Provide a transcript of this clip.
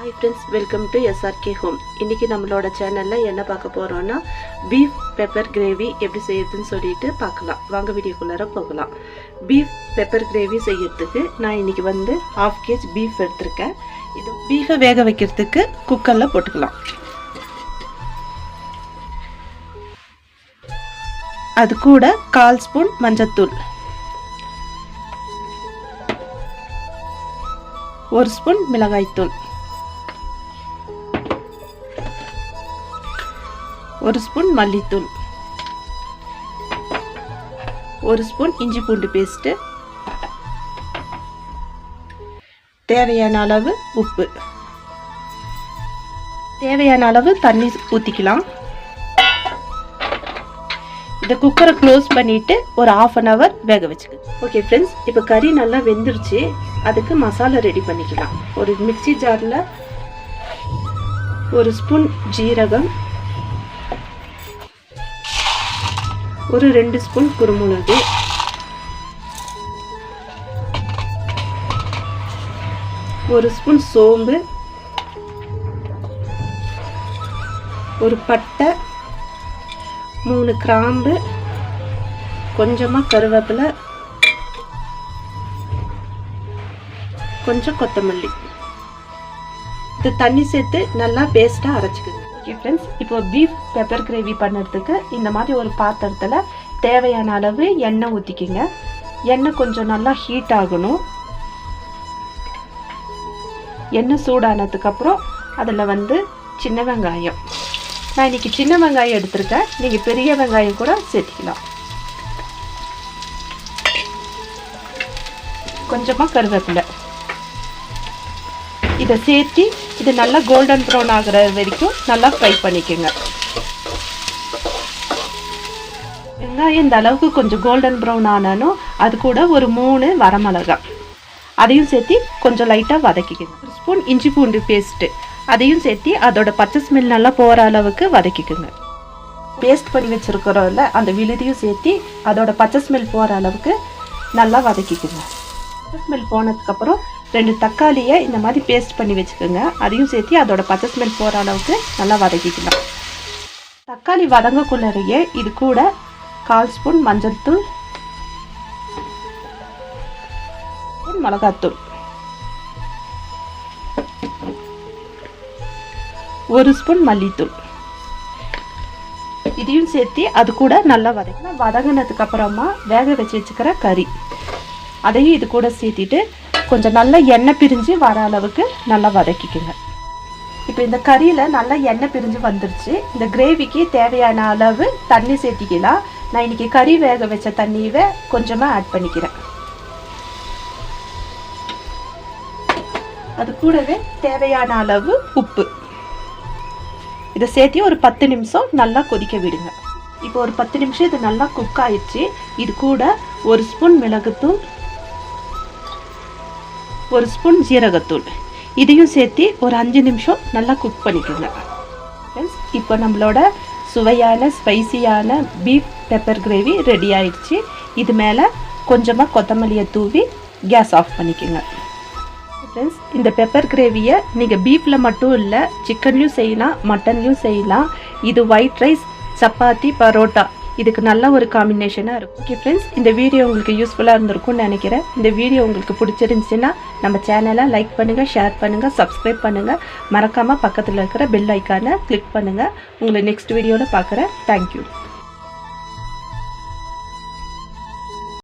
Hi friends, welcome to SRK Home. இன்னைக்கு நம்மளோட சேனல்ல என்ன பார்க்க போறோம்னா பீஃப் பெப்பர் கிரேவி எப்படி செய்யறதுன்னு சொல்லிட்டு பார்க்கலாம். வாங்க வீடியோக்குள்ளார போகலாம். பீஃப் பெப்பர் கிரேவி செய்யறதுக்கு நான் இன்னைக்கு வந்து 1/2 kg பீஃப் எடுத்துர்க்கேன். இது பீஃபை வேக வைக்கிறதுக்கு குக்கர்ல போட்டுக்கலாம். அது கூட 1/4 ஸ்பூன் மஞ்சள்தூள், 1 ஸ்பூன் மிளகாய்த்தூள், 1 ஸ்பூன் மல்லித்தூள், 1 ஸ்பூன் இஞ்சி பூண்டு பேஸ்ட், தேவையான அளவு உப்பு, தேவையான அளவு தண்ணி ஊற்றிக்கலாம். இந்த குக்கரை க்ளோஸ் பண்ணிட்டு ஒரு 1/2 hour வேக வச்சுக்க. ஓகே ஃப்ரெண்ட்ஸ், இப்போ கறி நல்லா வெந்துருச்சு. அதுக்கு மசாலா ரெடி பண்ணிக்கலாம். ஒரு மிக்ஸி ஜாரில் 1 ஸ்பூன் ஜீரகம், ஒரு 2 ஸ்பூன் குருமிளகு, ஒரு ஸ்பூன் சோம்பு, ஒரு பட்டை, 3 கிராம்பு, கொஞ்சமாக கருவேப்பிலை, கொஞ்சம் கொத்தமல்லி. இது தண்ணி சேர்த்து நல்லா பேஸ்ட்டாக அரைச்சிக்குங்க. ஓகே ஃப்ரெண்ட்ஸ், இப்போ பீஃப் பெப்பர் கிரேவி பண்ணுறதுக்கு இந்த மாதிரி ஒரு பாத்திரத்தில் தேவையான அளவு எண்ணெய் ஊற்றிக்கிங்க. எண்ணெய் கொஞ்சம் நல்லா ஹீட் ஆகணும். எண்ணெய் சூடானதுக்கப்புறம் அதில் வந்து சின்ன வெங்காயம், நான் இன்றைக்கி சின்ன வெங்காயம் எடுத்திருக்கேன். நீங்கள் பெரிய வெங்காயம் கூட சேர்த்திக்கலாம். கொஞ்சமாக கருவேப்பிலை இதை சேர்த்து இது நல்லா கோல்டன் ப்ரௌன் ஆகிற வரைக்கும் நல்லா ஃப்ரை பண்ணிக்கோங்க. வெங்காயம் இந்த அளவுக்கு கொஞ்சம் கோல்டன் ப்ரௌன் ஆனாலும் அது கூட ஒரு 3 வரமிளகாய் அதையும் சேர்த்து கொஞ்சம் லைட்டாக வதக்கிக்கோங்க. 1 ஸ்பூன் இஞ்சி பூண்டு பேஸ்ட்டு அதையும் சேர்த்து அதோட பச்சை ஸ்மெல் நல்லா போகிற அளவுக்கு வதக்கிக்குங்க. பேஸ்ட் பண்ணி வச்சுருக்கிறோம்ல அந்த விழுதியும் சேர்த்து அதோட பச்சை ஸ்மெல் போகிற அளவுக்கு நல்லா வதக்கிக்குங்க. பச்சை ஸ்மெல் போனதுக்கப்புறம் 2 தக்காளியை இந்த மாதிரி பேஸ்ட் பண்ணி வச்சுக்கோங்க. அதையும் சேர்த்து அதோட பச்சை ஸ்மெல் போகிற அளவுக்கு நல்லா வதக்கிக்கலாம். தக்காளி வதங்கக்குள்ளறையே இது கூட 1/4 ஸ்பூன் மஞ்சள் தூள், மிளகாத்தூள், 1 ஸ்பூன் மல்லித்தூள் இதையும் சேர்த்து அது கூட நல்லா வதக்கணும். வதங்கினதுக்கு அப்புறமா வேக வச்சு வச்சுக்கிற கறி அதையும் இது கூட சேர்த்திட்டு கொஞ்சம் நல்லா எண்ணெய் பிரிஞ்சு வர அளவுக்கு நல்லா வதக்கிக்குங்க. இப்போ இந்த கறியில் நல்லா எண்ணெய் பிரிஞ்சு வந்துருச்சு. இந்த கிரேவிக்கு தேவையான அளவு தண்ணி சேர்த்திக்கலாம். நான் இன்னைக்கு கறி வேக வச்ச தண்ணியை கொஞ்சமாக ஆட் பண்ணிக்கிறேன். அது கூடவே தேவையான அளவு உப்பு இதை சேர்த்து ஒரு 10 நிமிஷம் நல்லா கொதிக்க விடுங்க. இப்போ ஒரு 10 நிமிஷம் இது நல்லா குக் ஆயிடுச்சு. இது கூட 1 ஸ்பூன் மிளகுத்தூள், 1 ஸ்பூன் ஜீரகத்தூள் இதையும் சேர்த்து ஒரு 5 நிமிஷம் நல்லா குக் பண்ணிக்கோங்க. ஃப்ரெண்ட்ஸ், இப்போ நம்மளோட சுவையான ஸ்பைசியான பீஃப் பெப்பர் கிரேவி ரெடி ஆயிடுச்சு. இது மேலே கொஞ்சமாக கொத்தமல்லியை தூவி கேஸ் ஆஃப் பண்ணிக்கோங்க. ஃப்ரெண்ட்ஸ், இந்த பெப்பர் கிரேவியை நீங்கள் பீஃபில் மட்டும் இல்லை சிக்கன்லையும் செய்யலாம், மட்டன்லையும் செய்யலாம். இது ஒயிட் ரைஸ், சப்பாத்தி, பரோட்டா இதுக்கு நல்ல ஒரு காம்பினேஷனாக இருக்கும். ஓகே ஃப்ரெண்ட்ஸ், இந்த வீடியோ உங்களுக்கு யூஸ்ஃபுல்லாக இருந்திருக்கும்னு நினைக்கிறேன். இந்த வீடியோ உங்களுக்கு பிடிச்சிருந்துச்சுன்னா நம்ம சேனலை லைக் பண்ணுங்கள், ஷேர் பண்ணுங்கள், சப்ஸ்கிரைப் பண்ணுங்கள். மறக்காமல் பக்கத்தில் இருக்கிற பெல் ஐக்கானை கிளிக் பண்ணுங்கள். உங்களை நெக்ஸ்ட் வீடியோவில் பார்க்குறேன். தேங்க்யூ.